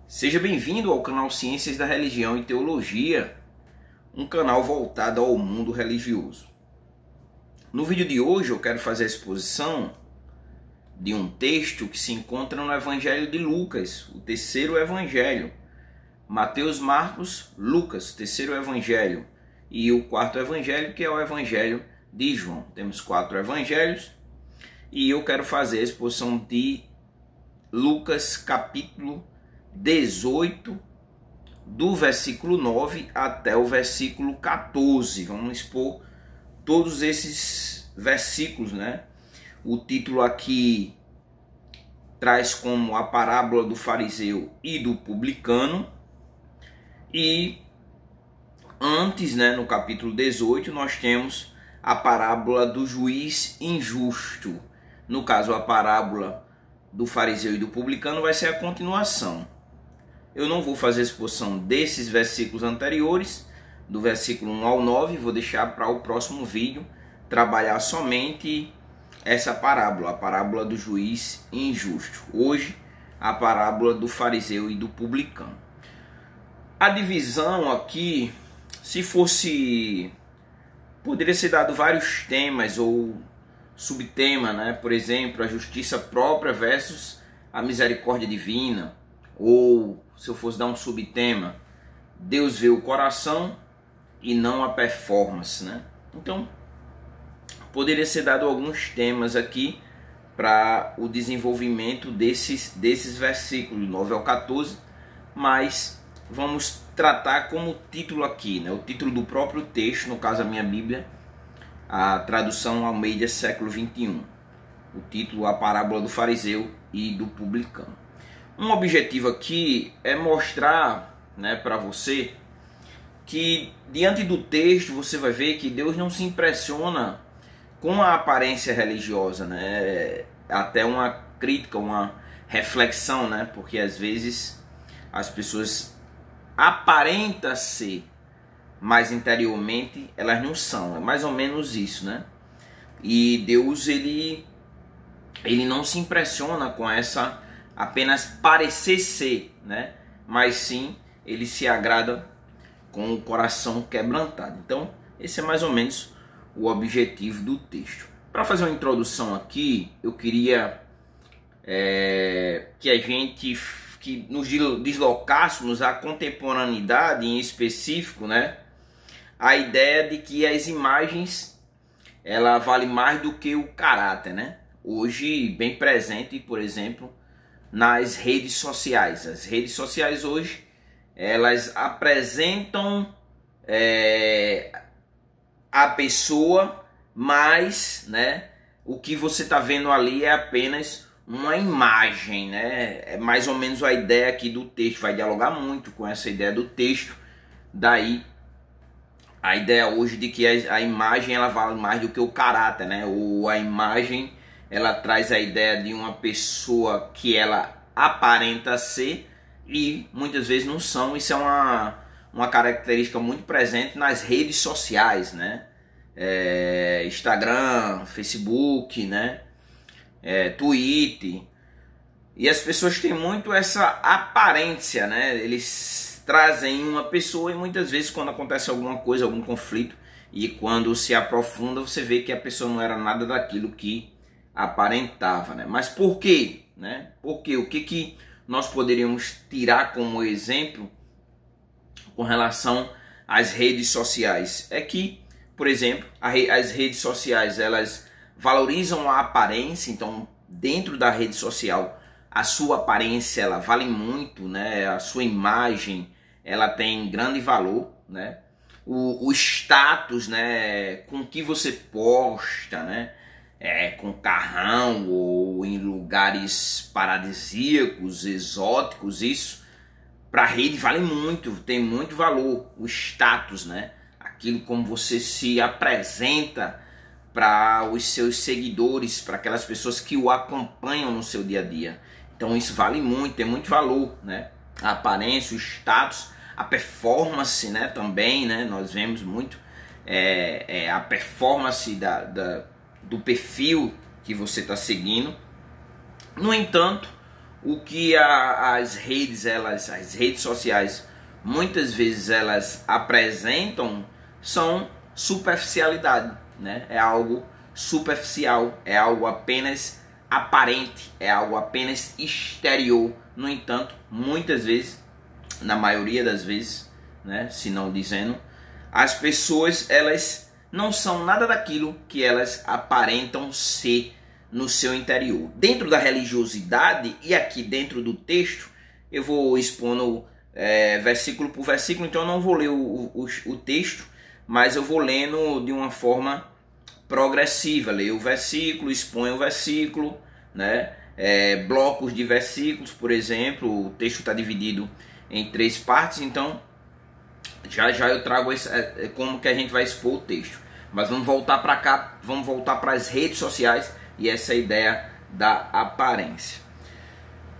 Seja bem-vindo ao canal Ciências da Religião e Teologia, um canal voltado ao mundo religioso. No vídeo de hoje eu quero fazer a exposição de um texto que se encontra no Evangelho de Lucas, o terceiro evangelho. Mateus, Marcos, Lucas, terceiro evangelho, e o quarto evangelho, que é o evangelho de João. Temos 4 evangelhos e eu quero fazer a exposição de Lucas capítulo 18, do versículo 9 até o versículo 14. Vamos expor todos esses versículos, né? O título aqui traz como a parábola do fariseu e do publicano. E antes, né, no capítulo 18, nós temos a parábola do juiz injusto. No caso, a parábola do fariseu e do publicano vai ser a continuação. Eu não vou fazer a exposição desses versículos anteriores, do versículo 1 ao 9, vou deixar para o próximo vídeo trabalhar somente essa parábola, a parábola do juiz injusto. Hoje, a parábola do fariseu e do publicano. A divisão aqui, se fosse, poderia ser dado vários temas ou subtema, né? Por exemplo, a justiça própria versus a misericórdia divina. Ou, se eu fosse dar um subtema, Deus vê o coração e não a performance, né? Então, poderia ser dado alguns temas aqui para o desenvolvimento desses versículos 9 ao 14, mas vamos tratar como título aqui, né? O título do próprio texto, no caso a minha Bíblia, a tradução Almeida século 21. O título, a parábola do fariseu e do publicano. Um objetivo aqui é mostrar, né, para você que diante do texto você vai ver que Deus não se impressiona com a aparência religiosa, né? Até uma crítica, uma reflexão, né? Porque às vezes as pessoas aparentam ser, mas interiormente elas não são. É mais ou menos isso, né? E Deus ele não se impressiona com essa apenas parecer ser, né? Mas sim, ele se agrada com o coração quebrantado. Então, esse é mais ou menos o objetivo do texto. Para fazer uma introdução aqui, eu queria que nos deslocássemos à contemporaneidade, em específico, né? A ideia de que as imagens ela vale mais do que o caráter, né? Hoje bem presente, por exemplo, nas redes sociais. As redes sociais hoje elas apresentam a pessoa, mas, né, o que você está vendo ali é apenas uma imagem, né? É mais ou menos a ideia aqui do texto, vai dialogar muito com essa ideia do texto. Daí a ideia hoje de que a imagem ela vale mais do que o caráter, né? Ou a imagem ela traz a ideia de uma pessoa que ela aparenta ser e muitas vezes não são. Isso é uma característica muito presente nas redes sociais, né? Instagram, Facebook, né? Twitter. E as pessoas têm muito essa aparência, né? Eles trazem uma pessoa e muitas vezes quando acontece alguma coisa, algum conflito, e quando se aprofunda você vê que a pessoa não era nada daquilo que aparentava, né? Mas por quê? Né? Porque o que nós poderíamos tirar como exemplo com relação às redes sociais? É que, por exemplo, as redes sociais elas valorizam a aparência. Então, dentro da rede social, a sua aparência ela vale muito, né? A sua imagem ela tem grande valor, né? O status, né? Com que você posta, né? Com carrão ou em lugares paradisíacos, exóticos, isso para a rede vale muito, tem muito valor. O status, né? Aquilo como você se apresenta para os seus seguidores, para aquelas pessoas que o acompanham no seu dia a dia. Então isso vale muito, tem muito valor, né? A aparência, o status, a performance, né? Também, né? Nós vemos muito a performance do perfil que você está seguindo. No entanto, o que as redes sociais muitas vezes elas apresentam são superficialidade, né? É algo superficial, é algo apenas aparente, é algo apenas exterior. No entanto, muitas vezes, na maioria das vezes, né, se não dizendo, as pessoas elas não são nada daquilo que elas aparentam ser no seu interior. Dentro da religiosidade e aqui dentro do texto, eu vou expondo versículo por versículo, então eu não vou ler o texto, mas eu vou lendo de uma forma progressiva. Leio o versículo, exponho o versículo, né? Blocos de versículos, por exemplo, o texto está dividido em 3 partes, então já eu trago como que a gente vai expor o texto. Mas vamos voltar para cá, vamos voltar para as redes sociais e essa ideia da aparência.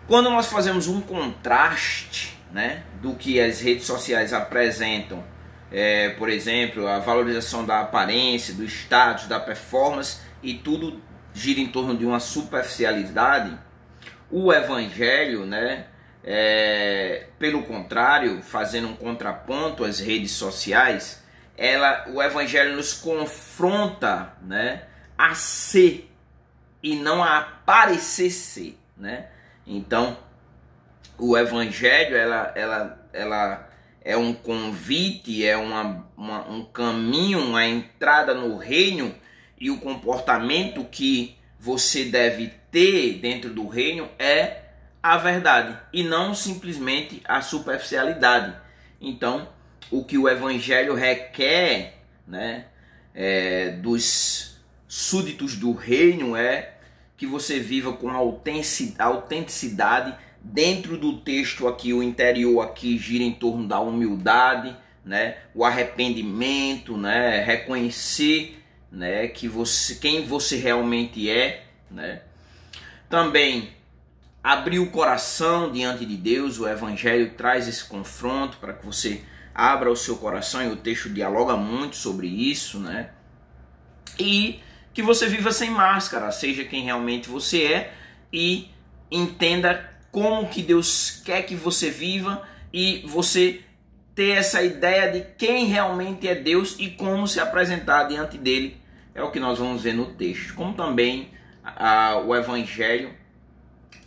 Quando nós fazemos um contraste, né, do que as redes sociais apresentam, por exemplo, a valorização da aparência, do status, da performance, e tudo gira em torno de uma superficialidade, o evangelho, né, pelo contrário, fazendo um contraponto às redes sociais, o evangelho nos confronta, né, a ser e não a parecer ser, né? Então, o evangelho ela é um convite, é um caminho, uma entrada no reino, e o comportamento que você deve ter dentro do reino é a verdade e não simplesmente a superficialidade. Então, o que o evangelho requer, né, dos súditos do reino é que você viva com autenticidade. Dentro do texto aqui, o interior aqui gira em torno da humildade, né, o arrependimento, né, reconhecer, né, quem você realmente é, né. Também abrir o coração diante de Deus. O evangelho traz esse confronto para que você abra o seu coração, e o texto dialoga muito sobre isso, né? E que você viva sem máscara, seja quem realmente você é, e entenda como que Deus quer que você viva, e você ter essa ideia de quem realmente é Deus e como se apresentar diante dele. É o que nós vamos ver no texto. Como também o evangelho,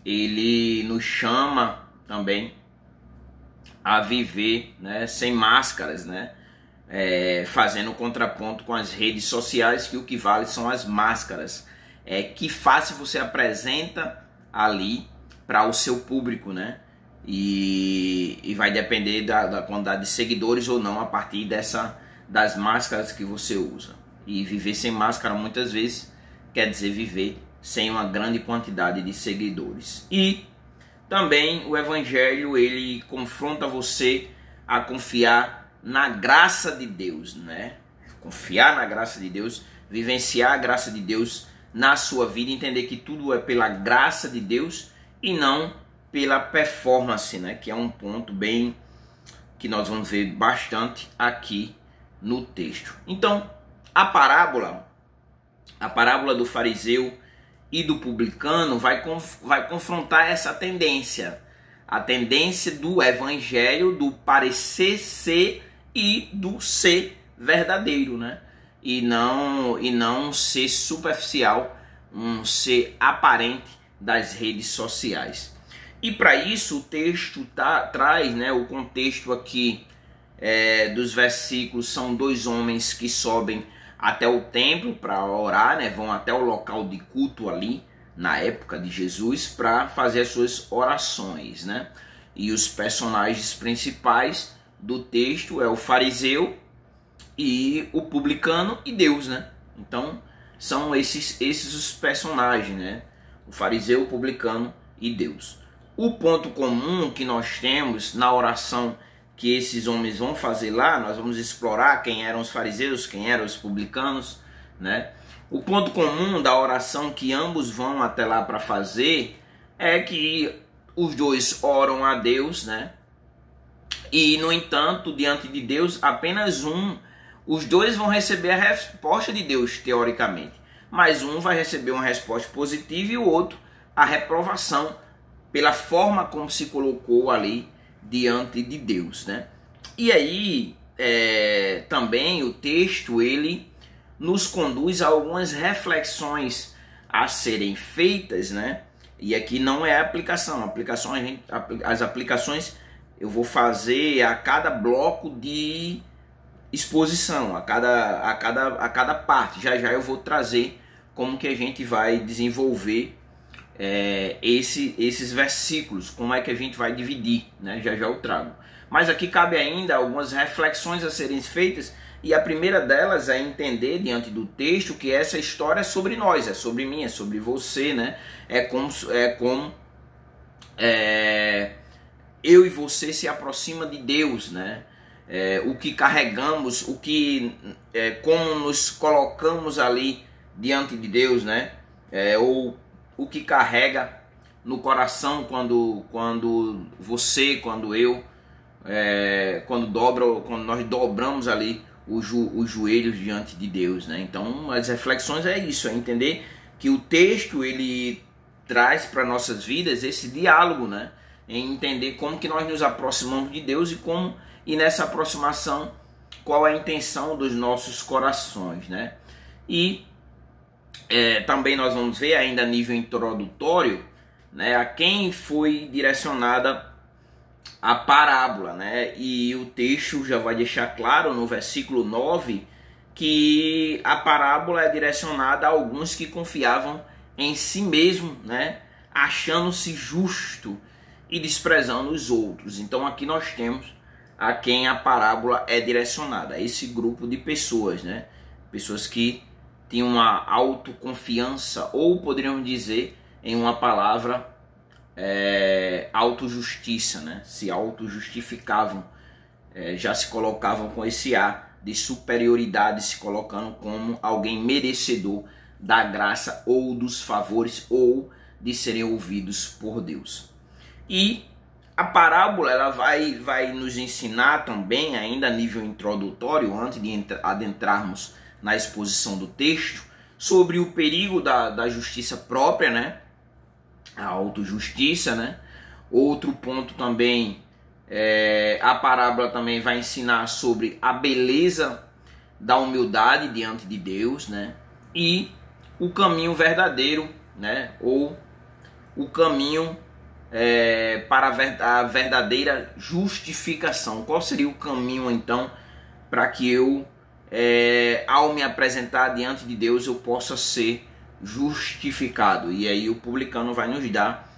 ele nos chama também a viver, né, sem máscaras, né, fazendo contraponto com as redes sociais, que o que vale são as máscaras. Que face você apresenta ali para o seu público, né? E vai depender da quantidade de seguidores ou não a partir das máscaras que você usa. E viver sem máscara muitas vezes quer dizer viver sem uma grande quantidade de seguidores. E também o evangelho, ele confronta você a confiar na graça de Deus, né? Confiar na graça de Deus, vivenciar a graça de Deus na sua vida, entender que tudo é pela graça de Deus e não pela performance, né? Que é um ponto bem que nós vamos ver bastante aqui no texto. Então, a parábola do fariseu e do publicano vai confrontar essa tendência, a tendência do evangelho, do parecer ser e do ser verdadeiro, né? E não ser superficial, um ser aparente das redes sociais. E para isso o texto traz, né, o contexto aqui dos versículos. São 2 homens que sobem até o templo para orar, né? Vão até o local de culto ali na época de Jesus para fazer as suas orações, né? E os personagens principais do texto é o fariseu e o publicano e Deus, né? Então são esses os personagens, né? O fariseu, o publicano e Deus. O ponto comum que nós temos na oração que esses homens vão fazer lá, nós vamos explorar quem eram os fariseus, quem eram os publicanos, né? O ponto comum da oração que ambos vão até lá para fazer é que os dois oram a Deus, né? E, no entanto, diante de Deus, apenas os dois vão receber a resposta de Deus, teoricamente. Mas um vai receber uma resposta positiva e o outro a reprovação pela forma como se colocou ali diante de Deus, né? E aí também o texto ele nos conduz a algumas reflexões a serem feitas, né? E aqui não é aplicação, as aplicações eu vou fazer a cada bloco de exposição, a cada parte. Já eu vou trazer como que a gente vai desenvolver esses versículos, como é que a gente vai dividir, né? Já eu trago. Mas aqui cabe ainda algumas reflexões a serem feitas, e a primeira delas é entender diante do texto que essa história é sobre nós, é sobre mim, é sobre você, né? É como eu e você se aproxima de Deus, né? O que carregamos, como nos colocamos ali diante de Deus, né? Ou o que carrega no coração quando nós dobramos ali os joelhos diante de Deus, né? Então as reflexões é isso, é entender que o texto ele traz para nossas vidas esse diálogo, né? Em entender como que nós nos aproximamos de Deus e nessa aproximação qual é a intenção dos nossos corações, né? E também nós vamos ver ainda a nível introdutório, né, a quem foi direcionada a parábola, né? E o texto já vai deixar claro no versículo 9 que a parábola é direcionada a alguns que confiavam em si mesmo, né? Achando-se justo e desprezando os outros. Então aqui nós temos a quem a parábola é direcionada, a esse grupo de pessoas, né? Pessoas que tinham uma autoconfiança, ou poderíamos dizer em uma palavra autojustiça, né? Se autojustificavam, já se colocavam com esse ar de superioridade, se colocando como alguém merecedor da graça ou dos favores ou de serem ouvidos por Deus. E a parábola ela vai nos ensinar também, ainda a nível introdutório, antes de adentrarmos na exposição do texto, sobre o perigo da justiça própria, né? A autojustiça, né? Outro ponto também, a parábola também vai ensinar sobre a beleza da humildade diante de Deus, né? E o caminho verdadeiro, né? Ou o caminho para a verdadeira justificação. Qual seria o caminho então para que eu, ao me apresentar diante de Deus, eu possa ser justificado? E aí o publicano vai nos dar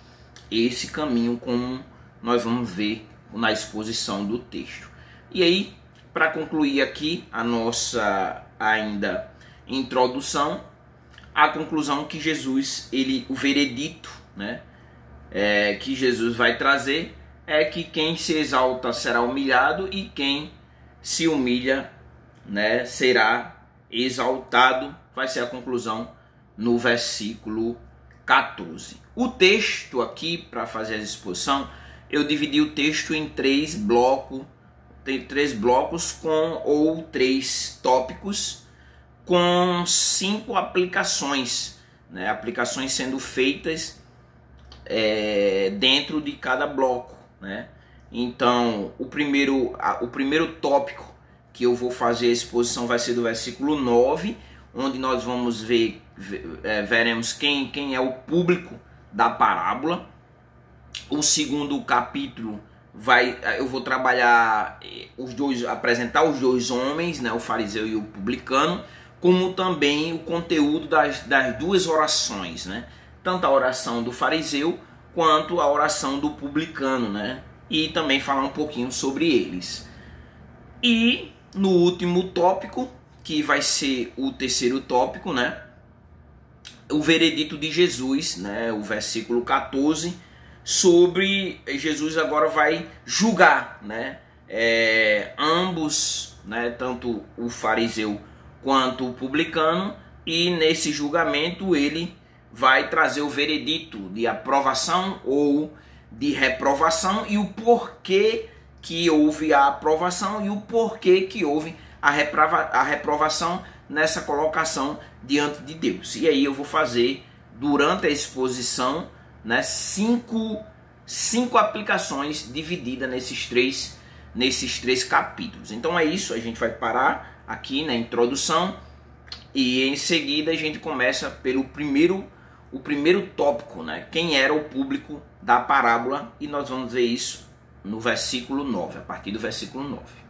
esse caminho, como nós vamos ver na exposição do texto. E aí, para concluir aqui a nossa ainda introdução, a conclusão que Jesus, o veredito, né, que Jesus vai trazer é que quem se exalta será humilhado e quem se humilha, né, será exaltado. Vai ser a conclusão no versículo 14. O texto aqui, para fazer a exposição, eu dividi o texto em três blocos, ou três tópicos com 5 aplicações, né? Aplicações sendo feitas dentro de cada bloco, né? Então, o primeiro tópico que eu vou fazer a exposição vai ser do versículo 9, onde nós vamos veremos quem é o público da parábola. O segundo capítulo eu vou trabalhar apresentar os dois homens, né, o fariseu e o publicano, como também o conteúdo das duas orações, né? Tanto a oração do fariseu quanto a oração do publicano, né? E também falar um pouquinho sobre eles. E no último tópico, que vai ser o terceiro tópico, né? O veredito de Jesus, né? O versículo 14, sobre Jesus agora vai julgar, né? Ambos, né? Tanto o fariseu quanto o publicano, e nesse julgamento ele vai trazer o veredito de aprovação ou de reprovação, e o porquê que houve a aprovação e o porquê que houve a reprovação nessa colocação diante de Deus. E aí eu vou fazer, durante a exposição, né, 5 5 aplicações divididas nesses três capítulos. Então é isso, a gente vai parar aqui na introdução e em seguida a gente começa pelo primeiro tópico, né? Quem era o público da parábola, e nós vamos ver isso no versículo 9, a partir do versículo 9.